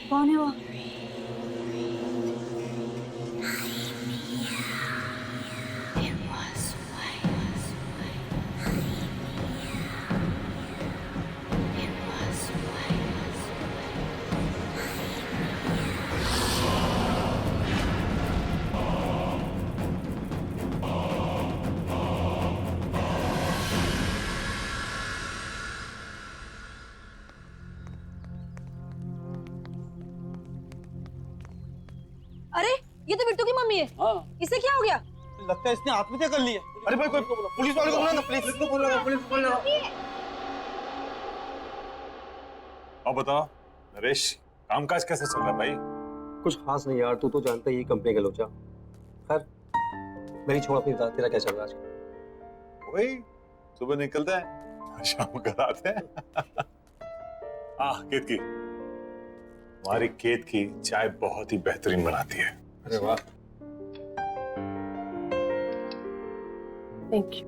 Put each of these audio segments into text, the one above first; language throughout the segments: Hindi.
कौन है वो? अरे ये तो बिट्टू की मम्मी है। हाँ। इसे क्या हो गया? लगता है इसने आत्महत्या कर ली है। अरे भाई कोई पुलिस वाले को बुला ना, पुलिस को बुला, पुलिस को बुला। अब बताओ नरेश, कामकाज कैसे चल रहा है भाई? कुछ खास नहीं यार, तू तो जानता ही है कंपनी का लोचा। खैर मेरी छोड़, अपनी बता, तेरा क्या चल रहा है आजकल? वही सुबह निकलते हैं शाम घर आते हैं। केत की, हमारी केत की चाय बहुत ही बेहतरीन बनाती है। अरे वाह। Thank you.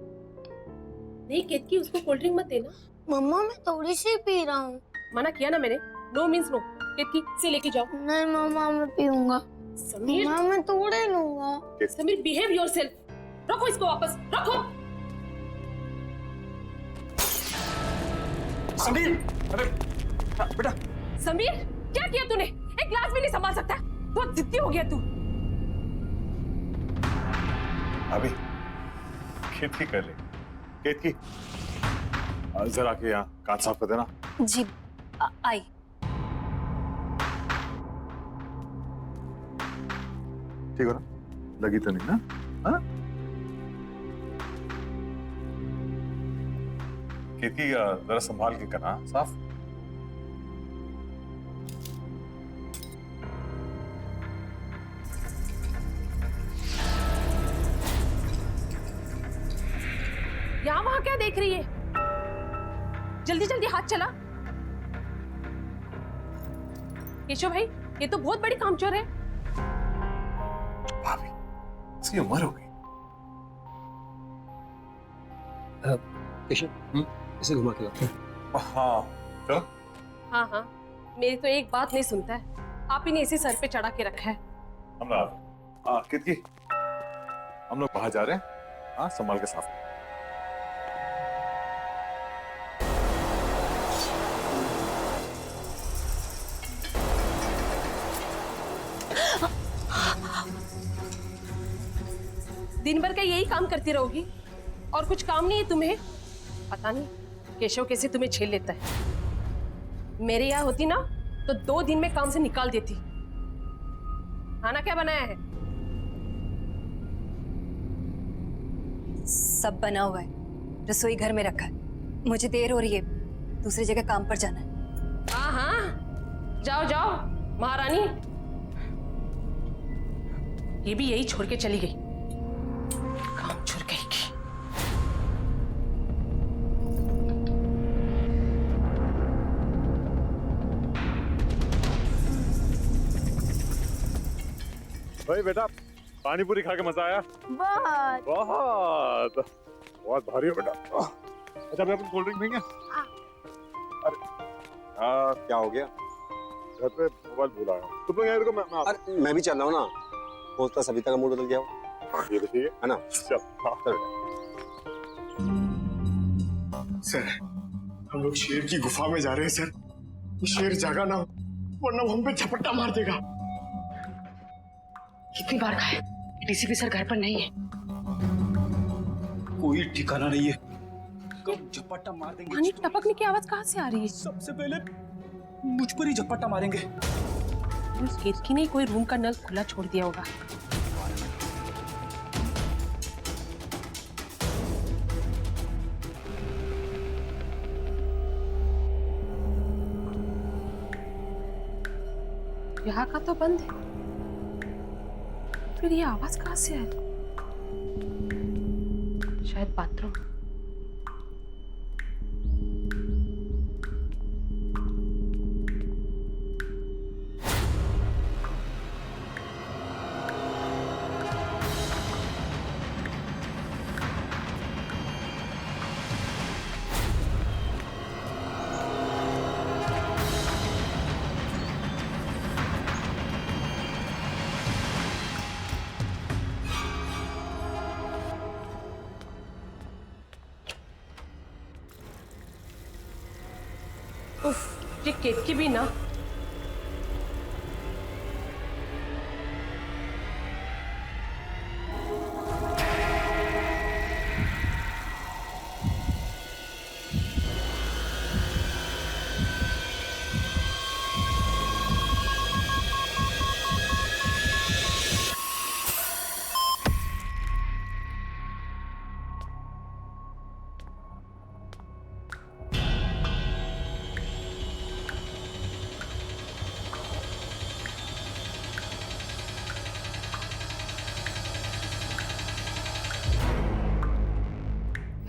नहीं केतकी, उसको कोल्ड ड्रिंक मत देना। मम्मा मैं थोड़ी सी पी रहा हूँ। मना किया ना मैंने, नो मीन्स नो। केतकी से लेके जाओ। नहीं मम्मा मैं पीऊंगा। समीर, मम्मा मैं थोड़े लूंगा। Sameer behave yourself. रखो इसको वापस, रखो। समीर, अरे बेटा। समीर क्या किया तूने? एक ग्लास भी नहीं संभाल सकता? बहुत जिद्दी हो गया तू। अभी केत की कर ले। केत की जरा के यहाँ कांच साफ कर देना। जी आई। ठीक हो ना? लगी तो नहीं ना? हाँ? केत की जरा संभाल के करना साफ। यहाँ वहां क्या देख रही है? जल्दी जल्दी हाथ चला। केशव भाई, ये तो बहुत बड़ी कामचोर है। भाभी, इसकी उम्र हो गई। केशव, इसे घुमा के लाते हैं। हाँ चलो। हाँ हाँ, मेरी तो एक बात नहीं सुनता है। आप ही ने इसे सर पे चढ़ा के रखा है। हम लोग केत की, हम लोग बाहर जा रहे हैं। हाँ, संभाल के साफ। दिन भर का यही काम करती रहोगी और कुछ काम नहीं है तुम्हें? पता नहीं केशव कैसे तुम्हें झेल लेता है। मेरे यहाँ होती ना तो 2 दिन में काम से निकाल देती। खाना क्या बनाया है? सब बना हुआ है, रसोई घर में रखा है। मुझे देर हो रही है, दूसरी जगह काम पर जाना है। हाँ हाँ, जाओ जाओ महारानी। ये भी यही छोड़ के चली गई, काम छोड़ गई की। भाई बेटा, पानी पूरी खा के मजा आया? बहुत। बहुत बहुत भारी हो बेटा। अच्छा मैं अपन कोल्ड ड्रिंक पीएंगे? अरे क्या हो गया? घर पे मोबाइल भूला है। तुम लोग यहाँ रुको, मैं अरे मैं भी चल रहा हूँ ना। होता सविता का मूड बदल गया हो। ये तो ठीक है ना? चल। हाँ चल। सर, हम लोग शेर की गुफा में जा रहे हैं सर। शेर जागा ना हो, वरना वो हम पे झपट्टा मार देगा। कितनी बार कहा है, डीसीपी सर घर पर नहीं है। कोई ठिकाना नहीं है, कब झपट्टा मार देंगे। पानी टपकने की आवाज कहाँ से आ रही है? सबसे पहले मुझ पर ही झपट्टा मारेंगे। केतकी ने कोई रूम का नल खुला छोड़ दिया होगा। यहाँ का तो बंद है, फिर ये आवाज कहाँ से आई? शायद बाथरूम। ये केतकी भी ना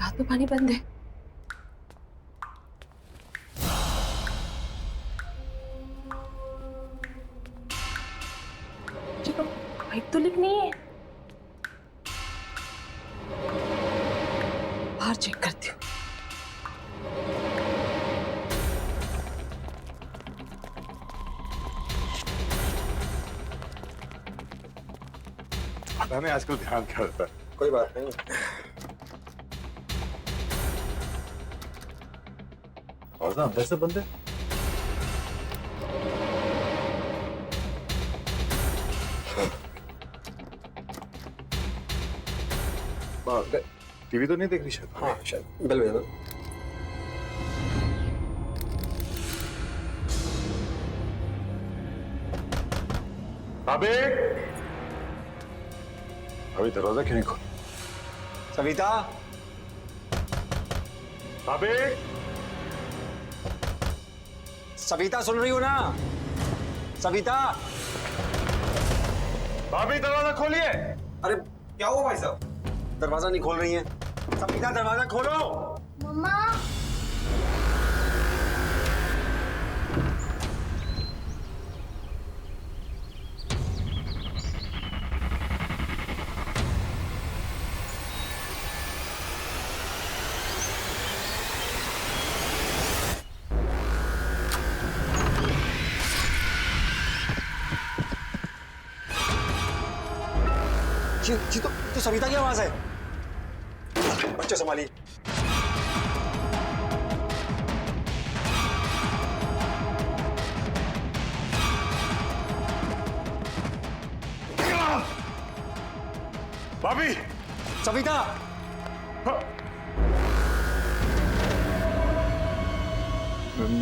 हाथ में पानी बंद है। देखो पाइप तो लीक नहीं है। बाहर चेक करती हूँ। पता नहीं आजकल ध्यान क्या होता है। कोई बात नहीं। और ना अंदर से बंद है। टीवी तो नहीं देख रही शायद। हाँ शायद बेल बजाना। अबे अभी दरवाजा क्यों नहीं खोल? सविता, अबे सविता सुन रही हो ना? सविता, भाभी दरवाजा खोलिए। अरे क्या हुआ भाई साहब? दरवाजा नहीं खोल रही है। सविता दरवाजा खोलो। मम्मा ये तो सविता की आवाज है। बच्चों संभालिए। भाभी सविता,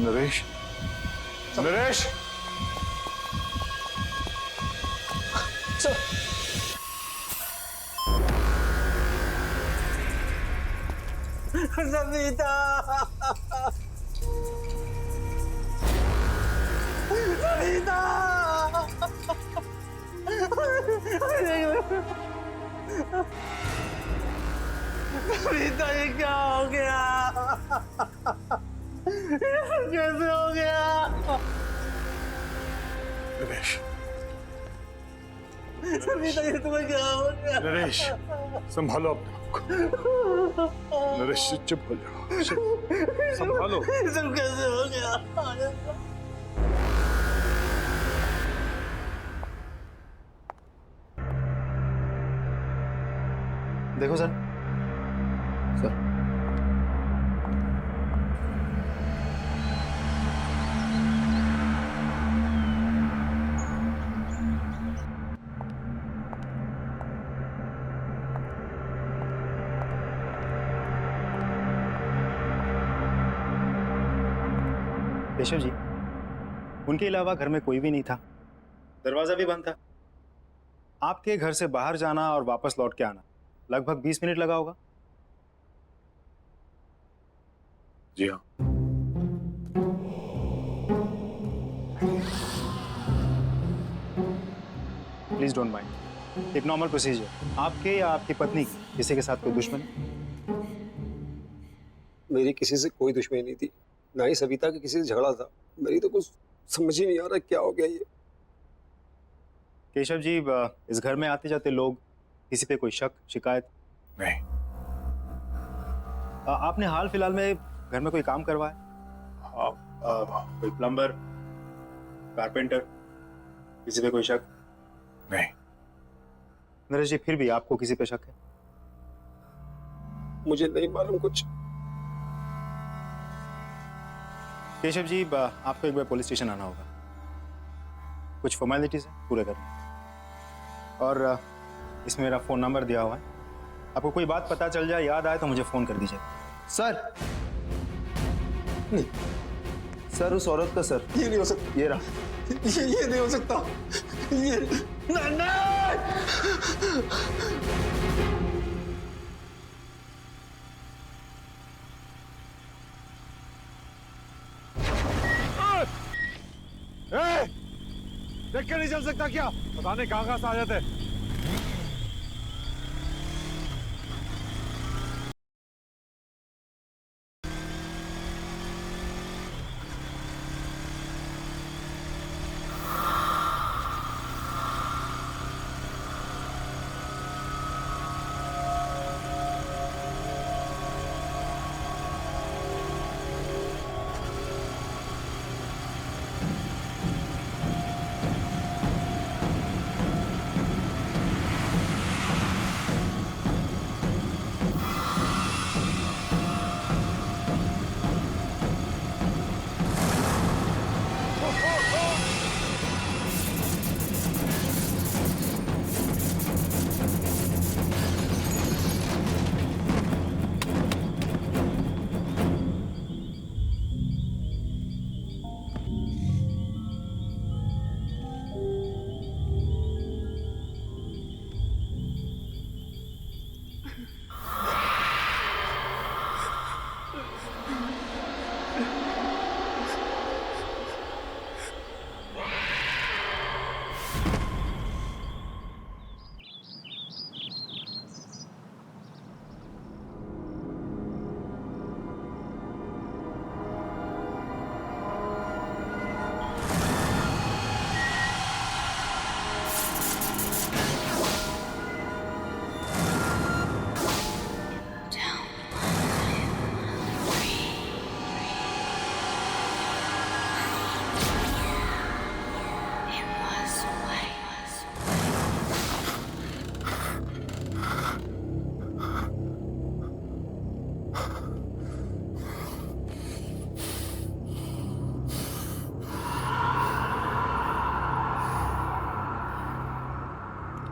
नरेश, नरेश, सविता, सविता, सविता ये क्या हो गया? कैसे हो गया? नरेश, सविता ये तुम्हें क्या हो गया? नरेश, संभालो अपने आप को। नरेश चुप हो जाओ, संभालो। ये सब कैसे हो गया? देखो सर, सर केशव जी, उनके अलावा घर में कोई भी नहीं था, दरवाजा भी बंद था। आपके घर से बाहर जाना और वापस लौट के आना लगभग 20 मिनट लगा होगा। जी हाँ। प्लीज डोंट माइंड, एक नॉर्मल प्रोसीजर। आपके या आपकी पत्नी की किसी के साथ कोई दुश्मनी? मेरी किसी से कोई दुश्मनी नहीं थी, ना ही सविता की किसी से झगड़ा था। मेरी तो कुछ समझ ही नहीं आ रहा क्या हो गया ये। केशव जी, इस घर में आते जाते लोग, किसी पे कोई शक शिकायत? नहीं। आपने हाल फिलहाल में घर में कोई काम करवाया? कोई प्लम्बर, कारपेंटर, किसी पे कोई शक? नहीं। नरेश जी, फिर भी आपको किसी पे शक है? मुझे नहीं मालूम कुछ। केशव जी, आपको एक बार पुलिस स्टेशन आना होगा, कुछ फॉर्मेलिटीज है पूरे करने, और इसमें मेरा फ़ोन नंबर दिया हुआ है। आपको कोई बात पता चल जाए, याद आए तो मुझे फ़ोन कर दीजिए। सर नहीं, सर उस औरत का सर, ये नहीं हो सकता, ये रहा। ये नहीं हो सकता, ये नहीं। देख के नहीं चल सकता क्या? पता नहीं कहाँ से आ जाते हैं।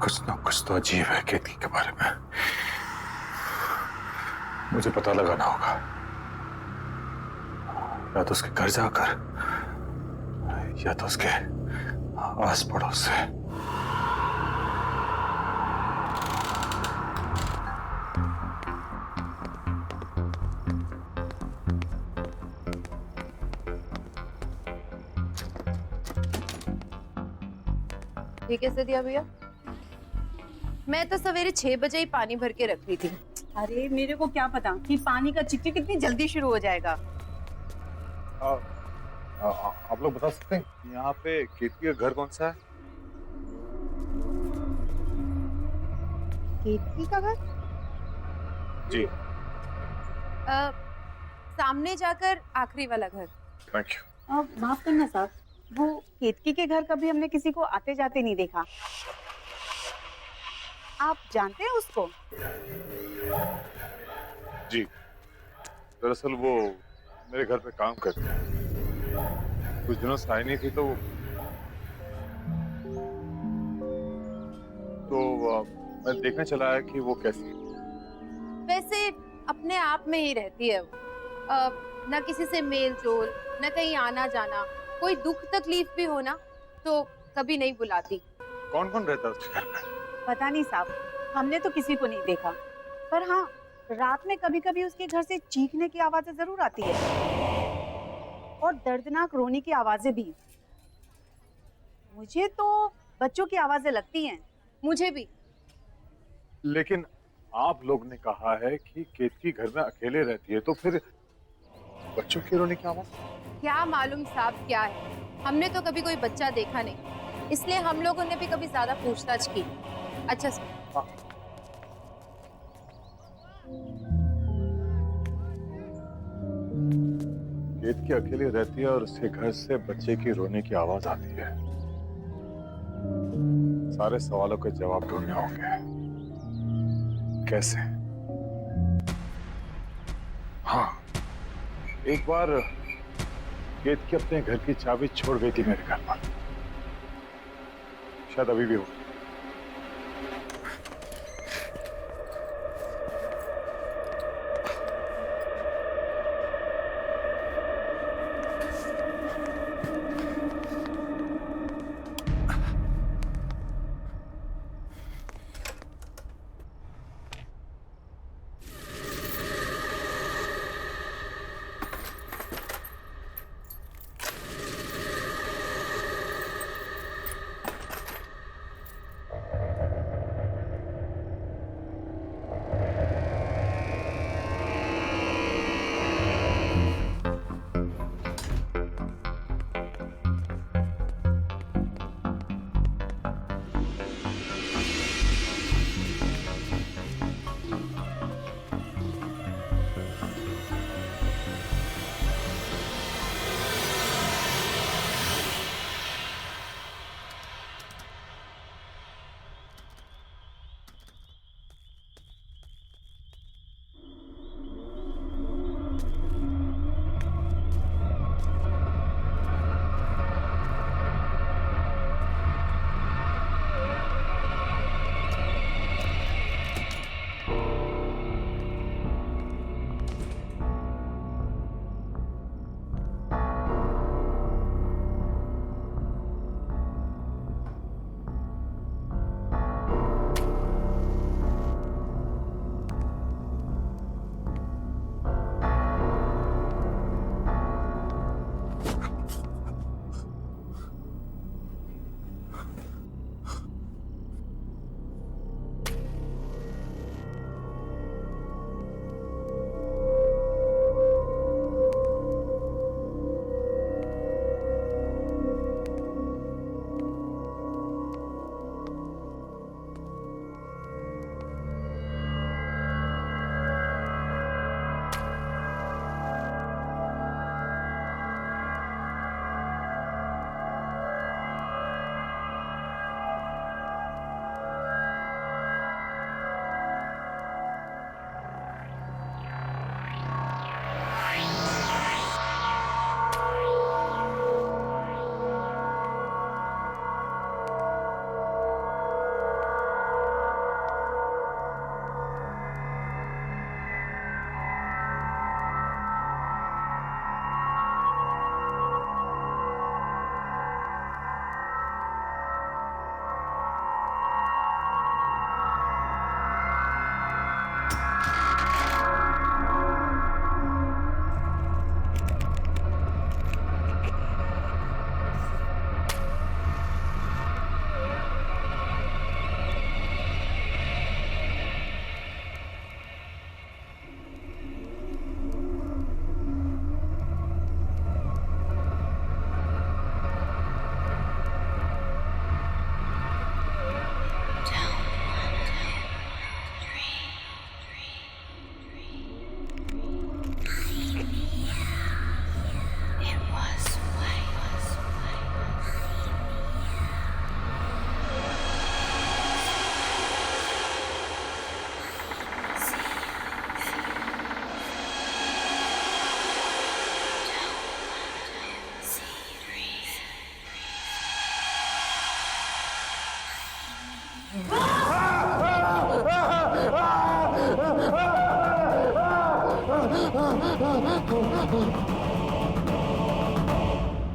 कुछ ना कुछ तो अजीब है केतकी के बारे में। मुझे पता लगाना होगा, या तो उसके घर जाकर या तो उसके आस पड़ोस से। ठीक है सदिया भैया, मैं तो सवेरे 6 बजे ही पानी भर के रख ली थी। अरे मेरे को क्या पता कि पानी का चिकचिक कितनी जल्दी शुरू हो जाएगा। आप लोग बता सकते हैं यहाँ पे केतकी का घर कौन सा है? केतकी का घर? जी सामने जाकर आखिरी वाला घर। Thank you. माफ करना साहब, वो केतकी के घर कभी हमने किसी को आते जाते नहीं देखा। आप जानते हैं उसको? जी दरअसल वो मेरे घर पे काम करती है, कुछ दिनों से आई नहीं थी तो मैं देखने चला आया कि वो कैसी है। वैसे अपने आप में ही रहती है वो, ना किसी से मेल जोल, ना कहीं आना जाना। कोई दुख तकलीफ भी हो ना तो कभी नहीं बुलाती। कौन कौन रहता है उसके घर पे? पता नहीं साहब, हमने तो किसी को नहीं देखा, पर हाँ रात में कभी कभी उसके घर से चीखने की आवाजें जरूर आती है और दर्दनाक रोने की आवाजें भी। मुझे तो बच्चों की आवाजें लगती हैं। मुझे भी। लेकिन आप लोग ने कहा है कि केतकी घर में अकेले रहती है, तो फिर बच्चों की रोने की आवाज? क्या मालूम साहब क्या है, हमने तो कभी कोई बच्चा देखा नहीं, इसलिए हम लोगों ने भी कभी ज्यादा पूछताछ की। अच्छा सर। केतकी अकेली रहती है और उसके घर से बच्चे की रोने की आवाज आती है। सारे सवालों के जवाब ढूंढने होंगे। कैसे? हाँ, एक बार केतकी अपने घर की चाबी छोड़ गई थी मेरे घर पर, शायद अभी भी हो।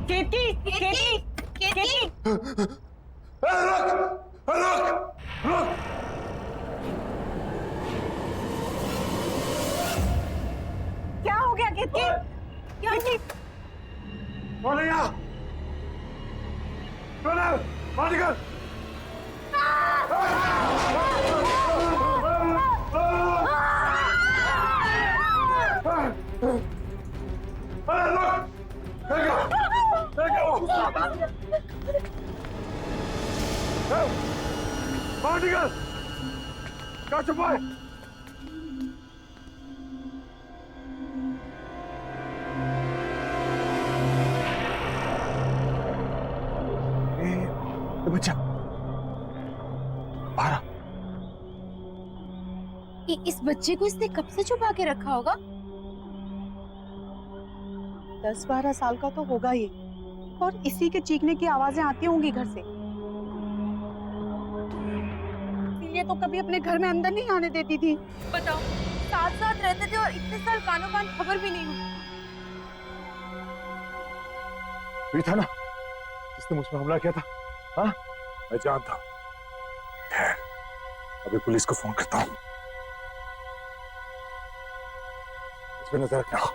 केतकी केतकी केतकी क्या हो गया केतकी? केतकी बच्चा बाहर इस बच्चे को इसने कब से छुपा के रखा होगा? 10-12 साल का तो होगा ही, और इसी के चीखने की आवाजें आती होंगी घर से। ये तो कभी अपने घर में अंदर नहीं आने देती थी। बताओ, साथ साथ रहते थे और इतने साल कानों कान खबर भी नहीं हुई। ये था ना जिसने मुझ पर हमला किया था? हाँ, मैं जानता हूँ। खैर, अभी पुलिस को फोन करता हूँ। इस पे नजर रखना।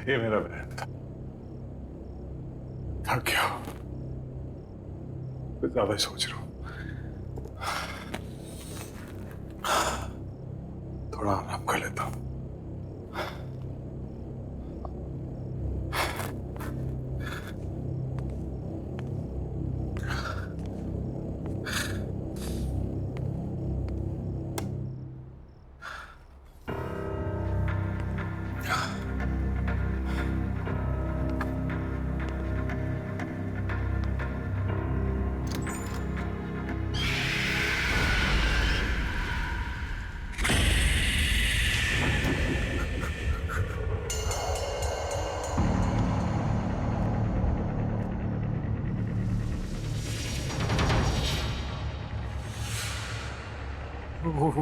ये मेरा बहन था। थक गया, कुछ ज्यादा ही सोच रहा हूं। थोड़ा आराम कर लेता हूं।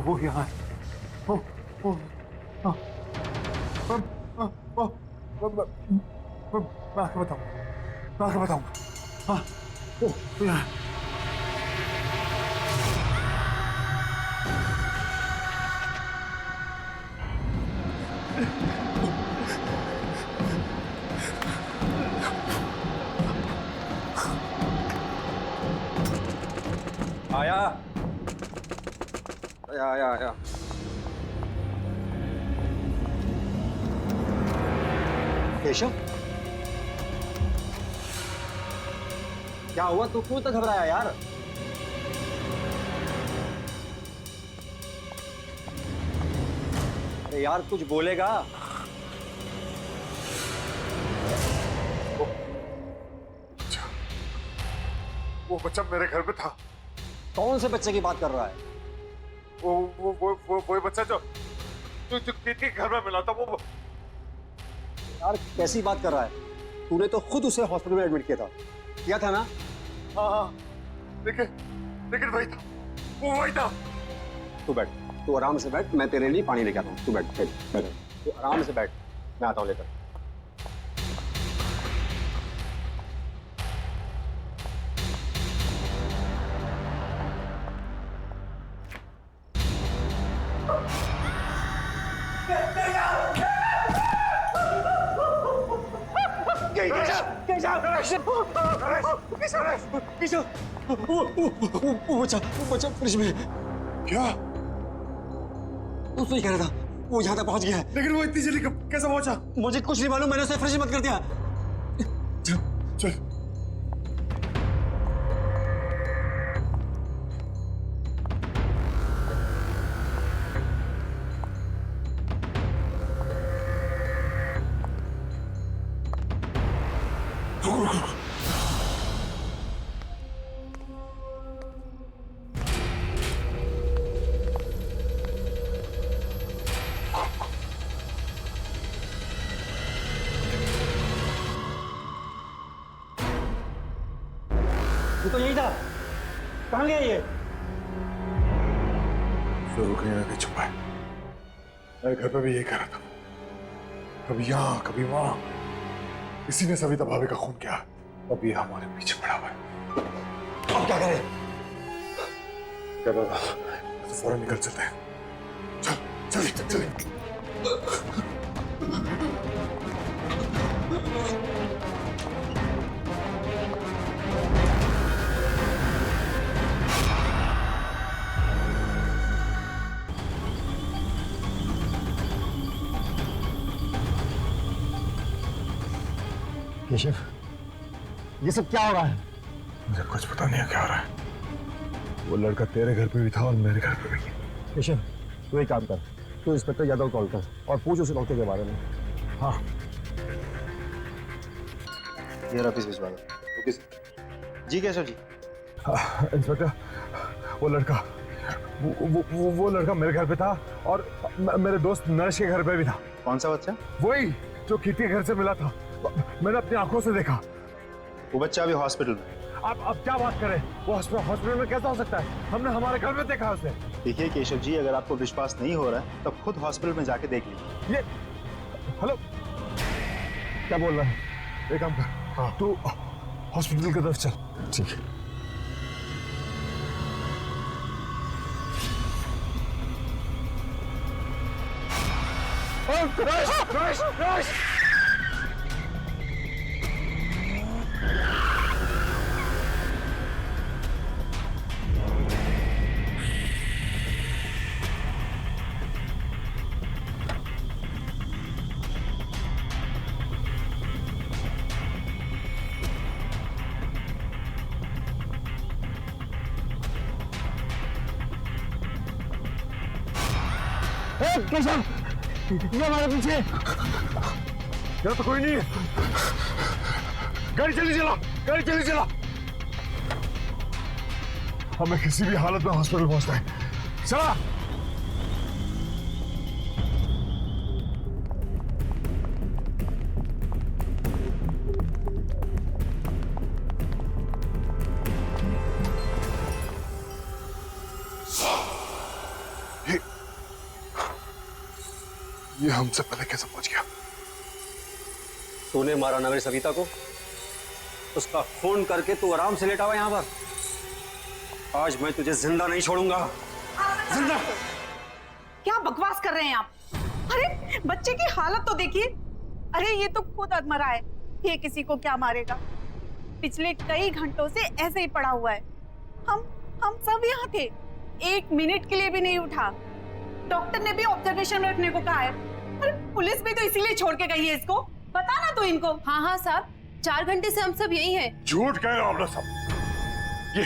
वो यहाँ है। मैं आके बताऊंगा। हाँ, वो यहाँ है। आया। केशव, क्या हुआ? तू क्यों इतना घबराया यार? अरे यार कुछ बोलेगा? वो बच्चा मेरे घर में था। कौन से बच्चे की बात कर रहा है? वो बच्चा जो के घर में मिला था। वो यार कैसी बात कर रहा है? तूने तो खुद उसे हॉस्पिटल में एडमिट किया था ना? हाँ, लेकिन वही था, वो वही था। तू बैठ, तू आराम से बैठ, मैं तेरे लिए पानी लेके आता हूँ। तू बैठ, तू आराम से बैठ, मैं आता हूँ लेकर। वो बच्चा फ्रिज में। क्या? तू सही कह रहा था, वो यहाँ तक पहुंच गया है। लेकिन वो इतनी जल्दी कैसे पहुंचा? मुझे कुछ नहीं मालूम, मैंने उसे फ्रिज मत कर दिया। चल चल। ये तो यही था, कहाँ गया ये? जरूर कहीं ना कहीं छुपा है। मैं घर पे भी यही कर रहा था, कभी यहाँ कभी वहां। इसी ने सविता भाभी का खून किया, अब ये हमारे पीछे पड़ा हुआ है। अब क्या करें? क्या पता, तो फौरन निकल चलते हैं। चल चल चल। केशव, ये सब क्या हो रहा है? मुझे कुछ पता नहीं है क्या हो रहा है। वो लड़का तेरे घर पे भी था और मेरे घर पे भी। केशव, तू एक काम कर, तू इंस्पेक्टर यादव कॉल कर और पूछ उसे डॉक्टर के बारे में। हाँ। ये ऑफिस भिजवा दो। Okay sir. जी केशव जी। इंस्पेक्टर, वो लड़का वो लड़का मेरे घर पे था और मेरे दोस्त नरेश के घर पे भी था। कौन सा बच्चा? वही जो किटी के घर से मिला था, मैंने अपनी आंखों से देखा। वो बच्चा अभी हॉस्पिटल में। आप क्या बात करें? वो हॉस्पिटल में कैसा हो सकता है? हमने हमारे घर में देखा उसे। देखिए केशव जी, अगर आपको विश्वास नहीं हो रहा है तब खुद हॉस्पिटल में जाके देख लीजिए। ये हेलो, क्या बोल रहा है? एक काम कर, हाँ तू हॉस्पिटल की तरफ चल। ठीक है। नरेश! केशव, ये हमारे पीछे। यहाँ तो कोई नहीं है। गाड़ी चली चला। हमें किसी भी हालत में हॉस्पिटल पहुंचना है। चला। ये हमसे पहले कैसे पहुंच गया? तूने मारा ना मेरी सविता को, उसका खून करके तू आराम से लेटा हुआ यहाँ पर। आज मैं तुझे जिंदा नहीं छोड़ूंगा। जिंदा। क्या बकवास कर रहे हैं आप? अरे बच्चे की हालत तो देखिए। अरे ये तो खुद अधमरा है, ये किसी को क्या मारेगा? पिछले कई घंटों से ऐसे ही पड़ा हुआ है। हम सब यहाँ थे, 1 मिनट के लिए भी नहीं उठा। डॉक्टर ने भी ऑब्जर्वेशन में रखने को कहा है। अरे पुलिस भी तो इसीलिए छोड़ के गई है इसको। बता ना तो इनको। हाँ हाँ साहब, 4 घंटे से हम सब यही हैं। झूठ कह रहे हो आप लोग सब। ये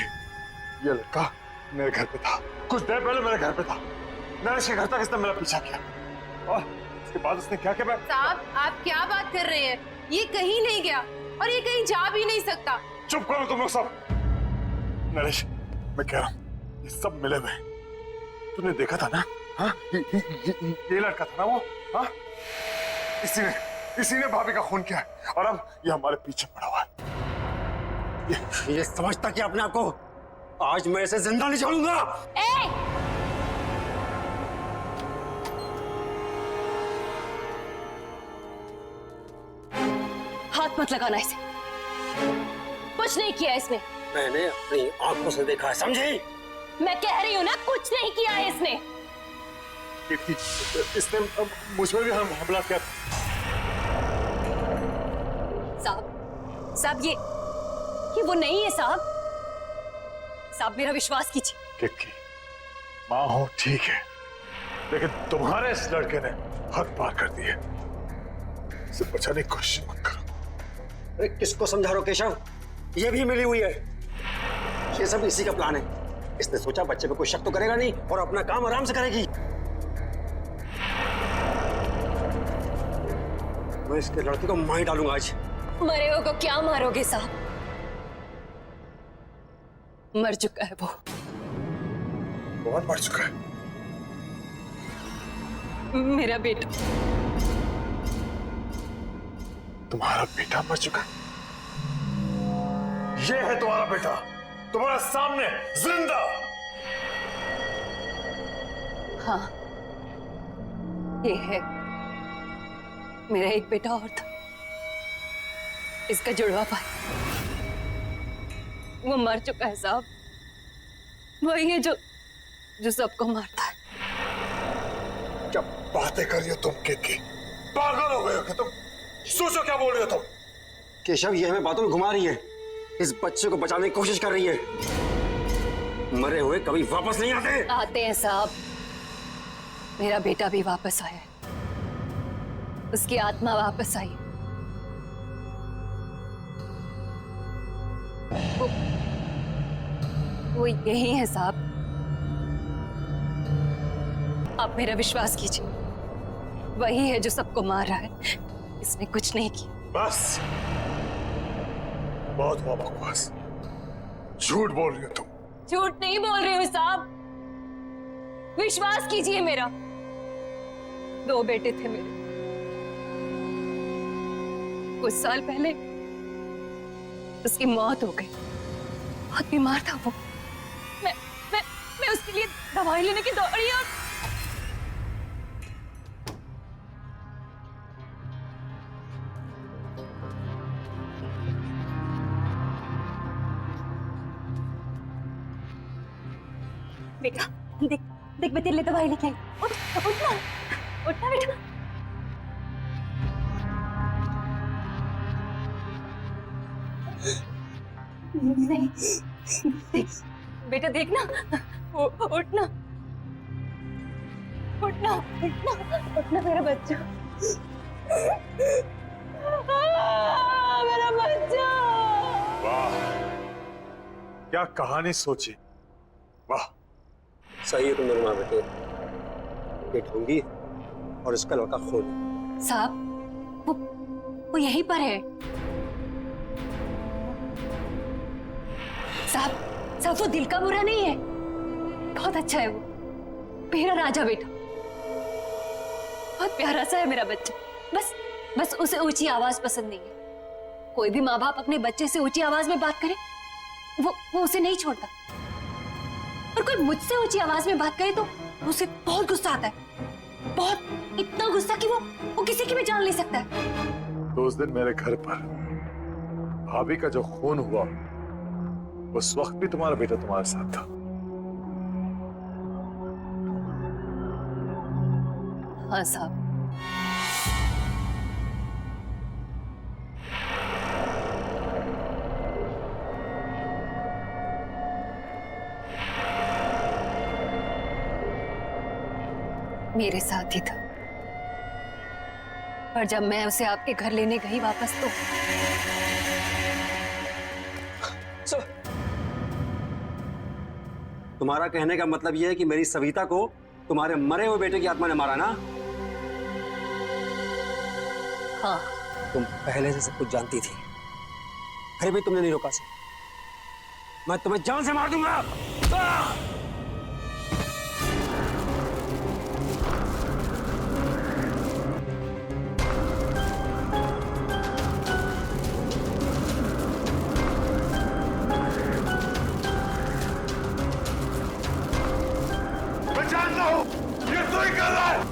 लड़का मेरे घर पे था, कुछ देर पहले मेरे घर पे था। नरेश के घर तक इसने मेरा पीछा किया और उसके बाद उसने क्या किया? साहब आप क्या बात कर रहे हैं? ये कहीं नहीं गया और ये कहीं जा भी नहीं सकता। चुप करो तुम लोग सब। नरेश, मैं कह रहा हूँ ये सब मिले हुए। तूने देखा था ना? हाँ, ये लड़का था ना वो? हाँ, इसी ने भाभी का खून किया है और अब ये हमारे पीछे पड़ा हुआ है। ये समझता कि अपने आप को आज मैं इसे जिंदा नहीं छोड़ूंगा। हाथ मत लगाना इसे, कुछ नहीं किया इसने। मैंने अपनी आंखों से देखा है, समझी? मैं कह रही हूँ ना, कुछ नहीं किया है इसने। इसने मुझ पर भी हमला किया। साहब ये वो नहीं है साहब। साहब मेरा विश्वास कीजिए। किटकी, माँ हो ठीक है, लेकिन तुम्हारे इस लड़के ने हद पार कर दी है। इसे बचाने की कोशिश मत करो। अरे किसको समझा रहे हो केशव? ये भी मिली हुई है। ये सब इसी का प्लान है। इसने सोचा बच्चे पे कोई शक तो करेगा नहीं और अपना काम आराम से करेगी। मैं इसके लड़के को मार डालूंगा आज। मरे हो को क्या मारोगे साहब? मर चुका है वो। कौन मर चुका है? मेरा बेटा। तुम्हारा बेटा मर चुका है? ये है तुम्हारा बेटा, तुम्हारे सामने जिंदा। हाँ, ये है। मेरा एक बेटा और था, इसका जुड़वा भाई। वो मर चुका है साहब। वही है जो सबको मारता है। क्या बातें कर रही हो तुम केतकी? पागल हो गए हो क्या तुम? सोचो क्या बोल रही हो तुम? केशव ये हमें बातों में घुमा रही है। इस बच्चे को बचाने की कोशिश कर रही है। मरे हुए कभी वापस नहीं आते। आते हैं साहब। मेरा बेटा भी वापस आया है। उसकी आत्मा वापस आई। वो यही है साहब। आप मेरा विश्वास कीजिए। वही है जो सबको मार रहा है। इसने कुछ नहीं किया। बस बहुत हुआ बकवास। झूठ बोल रही हो तुम। झूठ नहीं बोल रही हूँ साहब। विश्वास कीजिए मेरा। 2 बेटे थे मेरे। कुछ साल पहले उसकी मौत हो गई। बहुत बीमार था वो। मैं उसके लिए दवाई लेने की दौड़ी और बेटा देख देख मैं तेरे लिए दवाई लेके आई। उठना उठना बेटा। नहीं देख बेटा देखना। उठना उठना उठना उठना मेरा बच्चा। मेरा बच्चा। वाह क्या कहानी सोची। वाह सही है तुमने मार बेटे। ये ढूंढी और इसका लड़का खोल। साहब वो यहीं पर है। साहब वो दिल का बुरा नहीं है। बहुत अच्छा है वो। मेरा राजा बेटा। बहुत प्यारा सा है मेरा बच्चा। बस उसे ऊंची आवाज पसंद नहीं है। कोई भी माँ बाप अपने बच्चे से ऊंची आवाज में बात करे वो उसे नहीं छोड़ता। और कोई मुझसे ऊंची आवाज में बात करे तो उसे बहुत गुस्सा आता है। बहुत, इतना गुस्सा कि वो किसी की भी जान ले सकता है। तो उस दिन मेरे घर पर भाभी का जो खून हुआ उस वक्त भी तुम्हारा बेटा तुम्हारे साथ था। हाँ साहब। मेरे साथ ही था। पर जब मैं उसे आपके घर लेने गई वापस तो तुम्हारा कहने का मतलब यह है कि मेरी सविता को तुम्हारे मरे हुए बेटे की आत्मा ने मारा ना? हाँ। तुम पहले से सब कुछ जानती थी, फिर भी तुमने नहीं रोका से। मैं तुम्हें जान से मार दूंगा। मैं जानता हूं ये तू ही कर रहा है।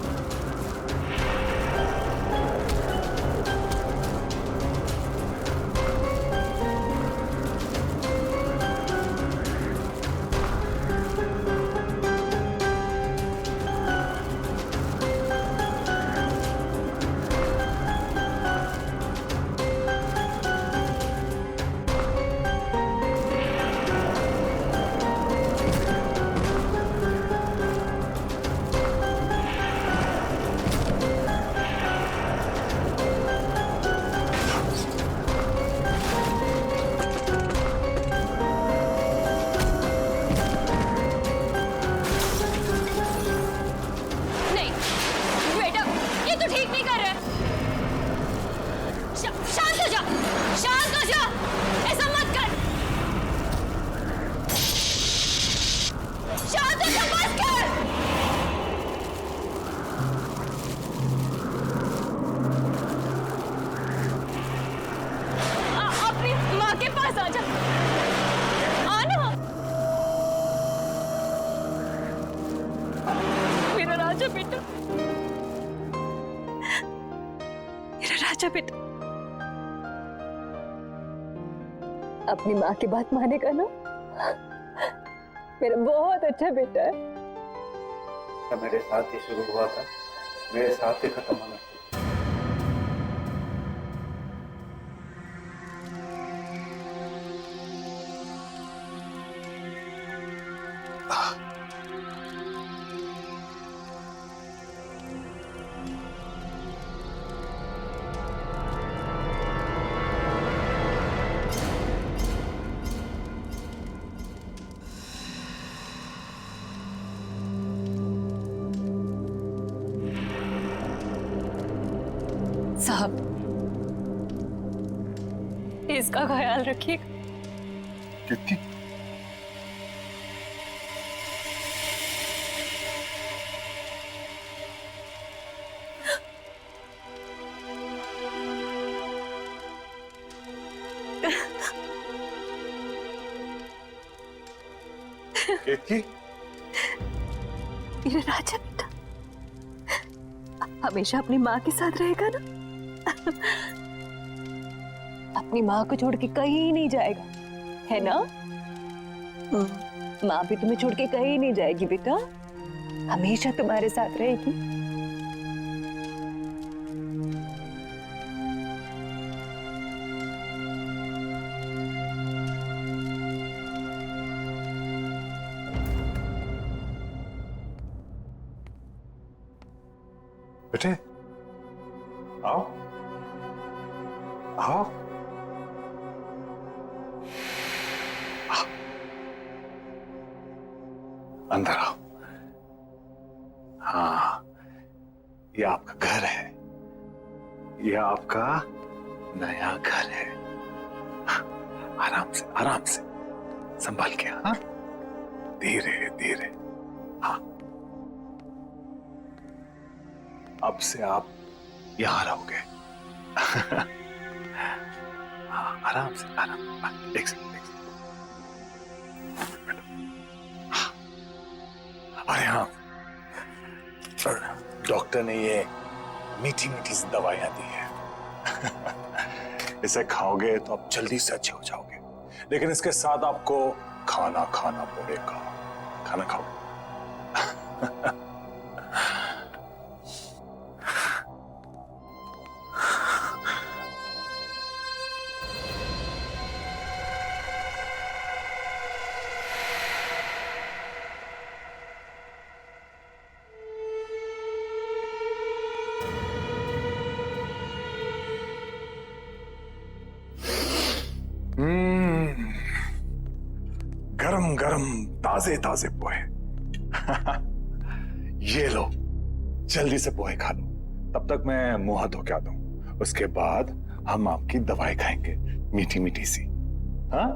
राजा बेटा, अपनी माँ की बात मानेगा ना? मेरा बहुत अच्छा बेटा है। मेरे साथ ही शुरू हुआ था, मेरे साथ ही खत्म होना। साहब, इसका ख्याल रखिएगा। कीर्ति, कीर्ति, मेरा राजा बेटा हमेशा अपनी माँ के साथ रहेगा ना? अपनी माँ को छोड़ के कहीं नहीं जाएगा, है ना? माँ भी तुम्हें छोड़ के कहीं नहीं जाएगी बेटा, हमेशा तुम्हारे साथ रहेगी। बेटे आओ आओ आओ, अंदर आओ। हाँ, ये आपका घर है, ये आपका नया घर है। आराम से संभाल के, हाँ, धीरे धीरे। हाँ, अब से आप यहां रहोगे। हाँ, आराम से, एक सेकंड। अरे हाँ, डॉक्टर ने ये मीठी मीठी दवाइयां दी है। इसे खाओगे तो आप जल्दी से अच्छे हो जाओगे, लेकिन इसके साथ आपको खाना खाना पड़ेगा। खाना खाओगे? गरम गरम ताजे ताजे पोहे। ये लो, जल्दी से पोहे खा लो, तब तक मैं मुंह हाथ धो के आता हूं। उसके बाद हम आपकी दवाई खाएंगे, मीठी मीठी सी। हाँ?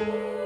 Thank you.